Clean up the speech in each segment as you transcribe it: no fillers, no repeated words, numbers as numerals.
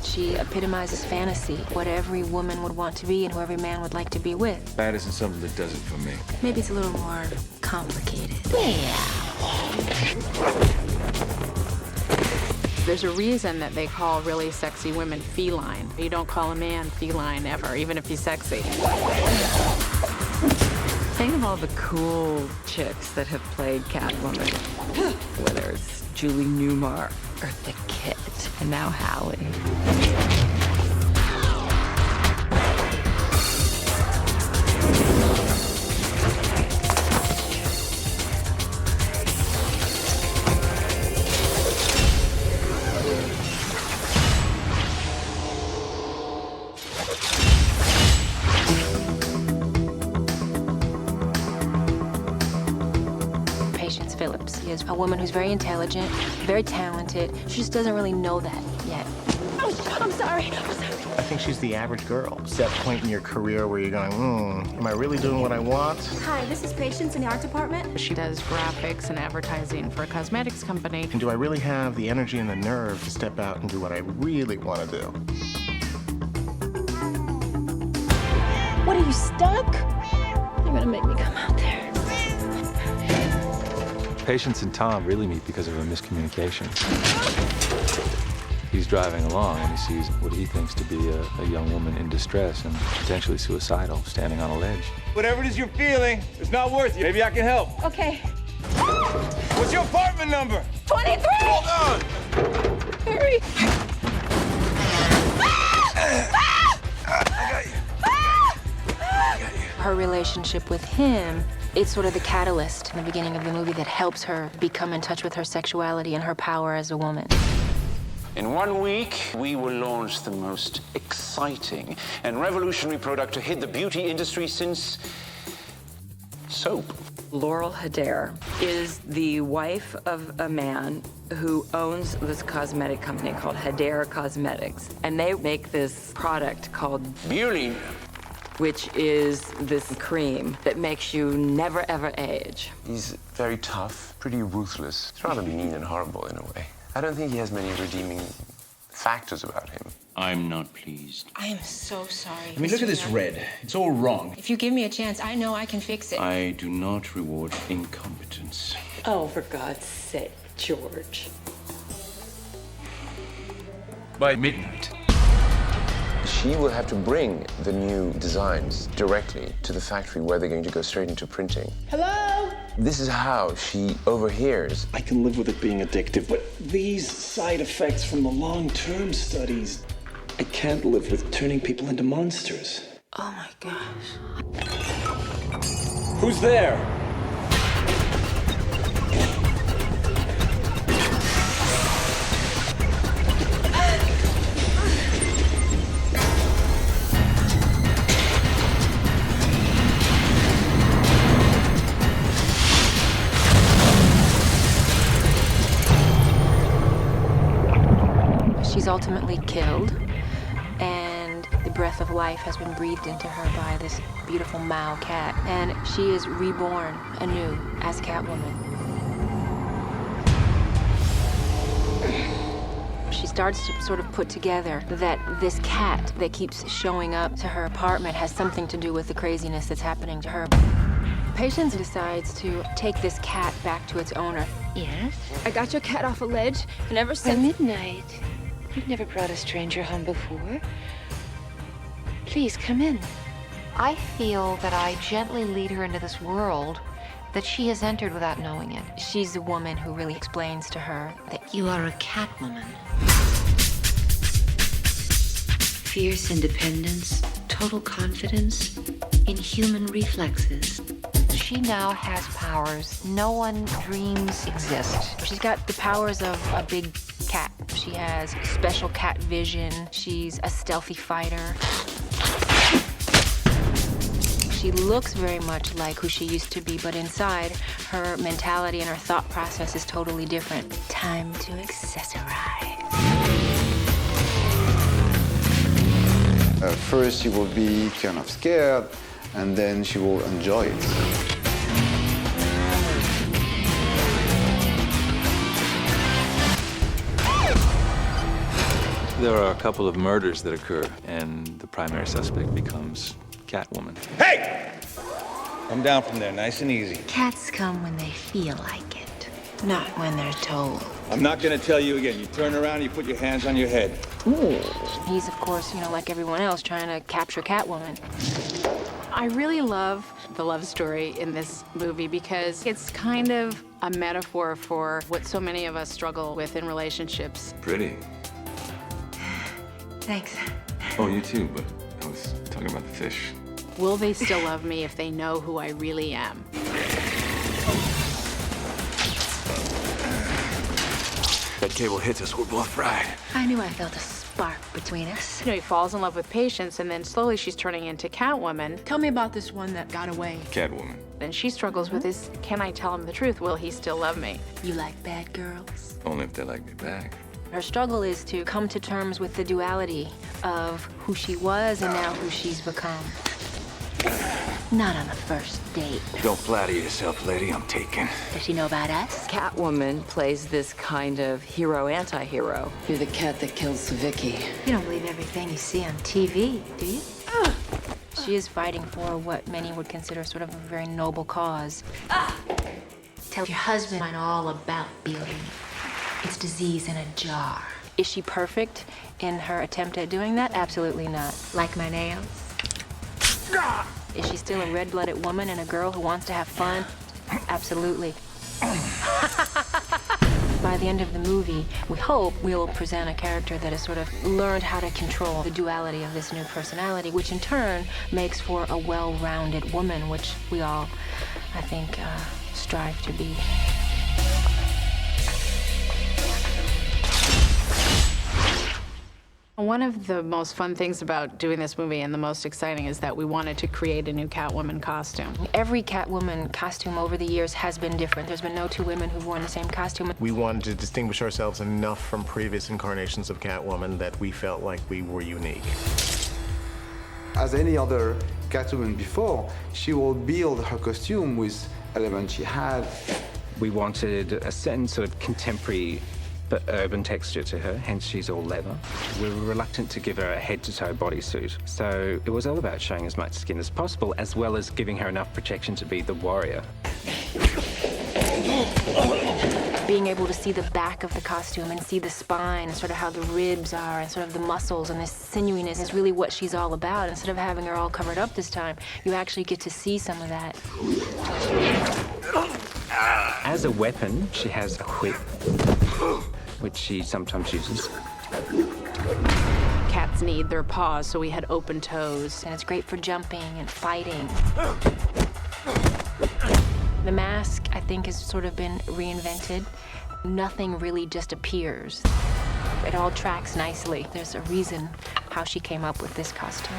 She epitomizes fantasy, what every woman would want to be and who every man would like to be with. That isn't something that does it for me. Maybe it's a little more complicated. There's a reason that they call really sexy women feline. You don't call a man feline ever, even if he's sexy. Think of all the cool chicks that have played Catwoman, whether it's Julie Newmar, Eartha Kitt, and now Hallie. Phillips is a woman who's very intelligent, very talented. She just doesn't really know that yet. Oh, I'm sorry. I think she's the average girl. It's that point in your career where you're going, am I really doing what I want? Hi, this is Patience in the art department. She does graphics and advertising for a cosmetics company. And do I really have the energy and the nerve to step out and do what I really want to do? What, are you stuck? You're gonna make me come out there. Patience and Tom really meet because of a miscommunication. He's driving along and he sees what he thinks to be a young woman in distress and potentially suicidal, standing on a ledge. Whatever it is you're feeling, it's not worth it. Maybe I can help. Okay. What's your apartment number? 23! Hold on! Hurry! I got you. Her relationship with him, it's sort of the catalyst in the beginning of the movie that helps her become in touch with her sexuality and her power as a woman. In 1 week, we will launch the most exciting and revolutionary product to hit the beauty industry since soap. Laurel Hedare is the wife of a man who owns this cosmetic company called Hedare Cosmetics. And they make this product called Beauty, which is this cream that makes you never, ever age. He's very tough, pretty ruthless. He's rather mean and horrible in a way. I don't think he has many redeeming factors about him. I'm not pleased. I am so sorry. I mean, look at this red. It's all wrong. If you give me a chance, I know I can fix it. I do not reward incompetence. Oh, for God's sake, George. By midnight. She will have to bring the new designs directly to the factory where they're going to go straight into printing. Hello? This is how she overhears. I can live with it being addictive, but these side effects from the long-term studies, I can't live with turning people into monsters. Oh my gosh. Who's there? She's ultimately killed, and the breath of life has been breathed into her by this beautiful Mao cat, and she is reborn anew as Catwoman. She starts to sort of put together that this cat that keeps showing up to her apartment has something to do with the craziness that's happening to her. Patience decides to take this cat back to its owner. Yes? I got your cat off a ledge, and ever By since... midnight. You've never brought a stranger home before. Please, come in. I feel that I gently lead her into this world that she has entered without knowing it. She's the woman who really explains to her that You are a Catwoman. Fierce independence, total confidence, inhuman reflexes. She now has powers no one dreams exist. she's got the powers of a big cat. She has special cat vision. She's a stealthy fighter. She looks very much like who she used to be, but inside, her mentality and her thought process is totally different. Time to accessorize. First, she will be kind of scared, and then she will enjoy it. There are a couple of murders that occur, and the primary suspect becomes Catwoman. Hey! Come down from there, nice and easy. Cats come when they feel like it, not when they're told. I'm not gonna tell you again. You turn around, you put your hands on your head. Ooh. He's, of course, like everyone else, trying to capture Catwoman. I really love the love story in this movie because it's kind of a metaphor for what so many of us struggle with in relationships. Pretty. Thanks. Oh, you too, but I was talking about the fish. Will they still love me if they know who I really am? That cable hits us, we're both fried. I knew I felt a spark between us. He falls in love with Patience, and then slowly she's turning into Catwoman. Tell me about this one that got away. Catwoman. And she struggles with this, can I tell him the truth? Will he still love me? You like bad girls? Only if they like me back. Her struggle is to come to terms with the duality of who she was and now who she's become. Not on the first date. Don't flatter yourself, lady. I'm taken. Does she know about us? Catwoman plays this kind of hero anti-hero. You're the cat that kills Vicky. You don't believe everything you see on TV, do you? She is fighting for what many would consider sort of a very noble cause. Tell your husband all about beauty. It's disease in a jar. Is she perfect in her attempt at doing that? Absolutely not. Like my nails? Is she still a red-blooded woman and a girl who wants to have fun? Absolutely. By the end of the movie, we hope we'll present a character that has sort of learned how to control the duality of this new personality, which in turn makes for a well-rounded woman, which we all, I think, strive to be. One of the most fun things about doing this movie and the most exciting is that we wanted to create a new Catwoman costume. Every Catwoman costume over the years has been different. There's been no two women who've worn the same costume. We wanted to distinguish ourselves enough from previous incarnations of Catwoman that we felt like we were unique. As any other Catwoman before, she will build her costume with elements she had. We wanted a certain sort of contemporary but urban texture to her, hence she's all leather. We were reluctant to give her a head-to-toe bodysuit, so it was all about showing as much skin as possible, as well as giving her enough protection to be the warrior. Being able to see the back of the costume and see the spine, sort of how the ribs are, and sort of the muscles and the sinewyiness is really what she's all about. Instead of having her all covered up this time, you actually get to see some of that. As a weapon, she has a whip, which she sometimes uses. Cats need their paws, so we had open toes. And it's great for jumping and fighting. The mask, I think, has sort of been reinvented. Nothing really just appears. It all tracks nicely. There's a reason how she came up with this costume.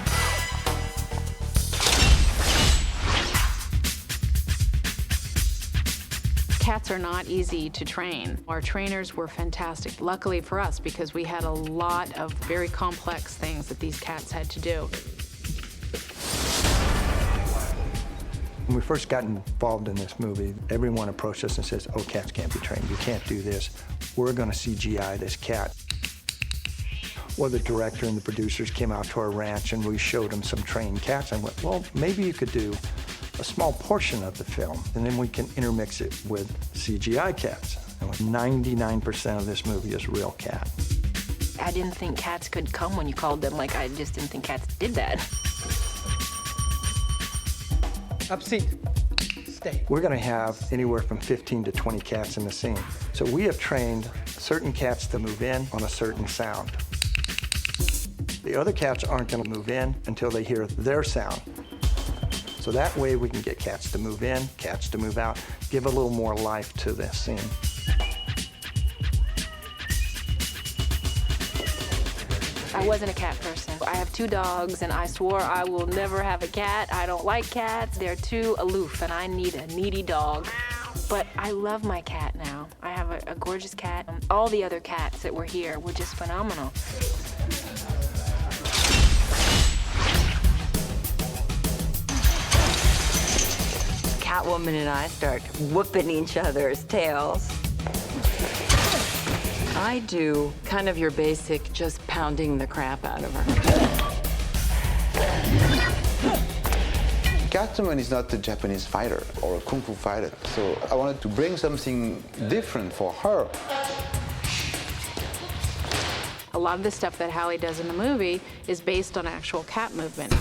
Cats are not easy to train. Our trainers were fantastic, luckily for us, because we had a lot of very complex things that these cats had to do. When we first got involved in this movie, everyone approached us and says, oh, cats can't be trained. You can't do this. We're going to CGI this cat. Well, the director and the producers came out to our ranch and we showed them some trained cats and went, well, maybe you could do a small portion of the film and then we can intermix it with CGI cats. And 99% of this movie is real cat. I didn't think cats could come when you called them. Like, I just didn't think cats did that. Up seat. Stay. We're going to have anywhere from 15 to 20 cats in the scene. So we have trained certain cats to move in on a certain sound. The other cats aren't going to move in until they hear their sound. So that way we can get cats to move in, cats to move out, give a little more life to this scene. I wasn't a cat person. I have 2 dogs, and I swore I will never have a cat. I don't like cats. They're too aloof, and I need a needy dog. But I love my cat now. I have a gorgeous cat. All the other cats that were here were just phenomenal. Catwoman and I start whooping each other's tails. I do kind of your basic, just pounding the crap out of her. Catwoman is not a Japanese fighter or a kung fu fighter, so I wanted to bring something different for her. A lot of the stuff that Hallie does in the movie is based on actual cat movement.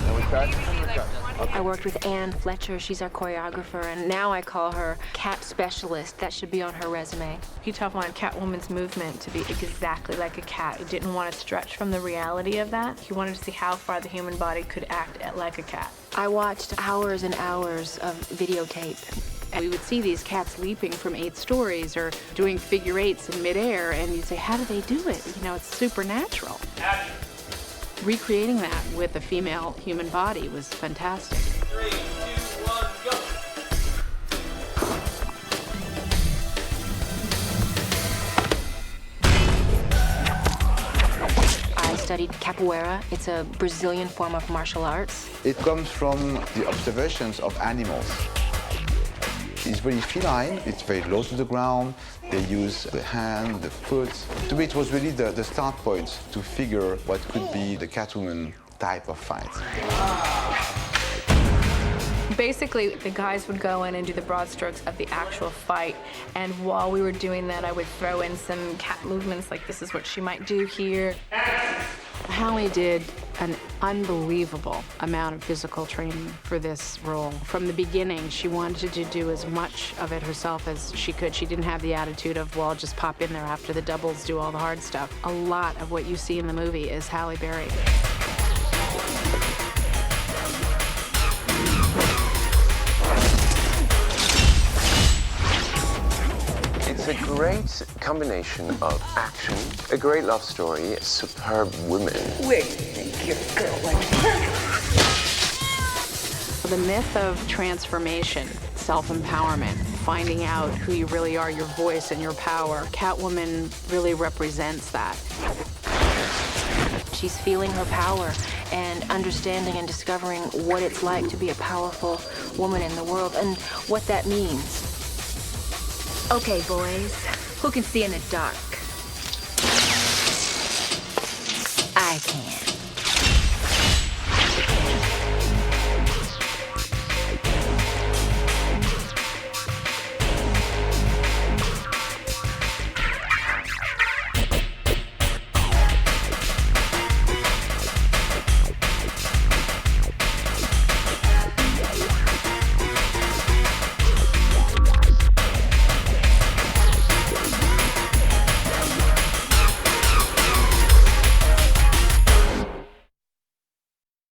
I worked with Ann Fletcher, she's our choreographer, and now I call her cat specialist. That should be on her resume. He tough wanted Catwoman's movement to be exactly like a cat. He didn't want to stretch from the reality of that. He wanted to see how far the human body could act like a cat. I watched hours and hours of videotape. And we would see these cats leaping from 8 stories or doing figure 8s in midair, and you'd say, how do they do it? You know, it's supernatural. Recreating that with a female human body was fantastic. 3, 2, 1, go! I studied capoeira. It's a Brazilian form of martial arts. It comes from the observations of animals. It's very feline, it's very low to the ground. They use the hand, the foot. To me, it was really the start point to figure what could be the Catwoman type of fight. Basically, the guys would go in and do the broad strokes of the actual fight, and while we were doing that, I would throw in some cat movements, like this is what she might do here. Hallie did an unbelievable amount of physical training for this role. From the beginning, she wanted to do as much of it herself as she could. She didn't have the attitude of, well, I'll just pop in there after the doubles, do all the hard stuff. A lot of what you see in the movie is Halle Berry. It's a great combination of action, a great love story, superb women. Where do you think you're going? The myth of transformation, self-empowerment, finding out who you really are, your voice and your power. Catwoman really represents that. She's feeling her power and understanding and discovering what it's like to be a powerful woman in the world and what that means. Okay, boys, who can see in the dark? I can.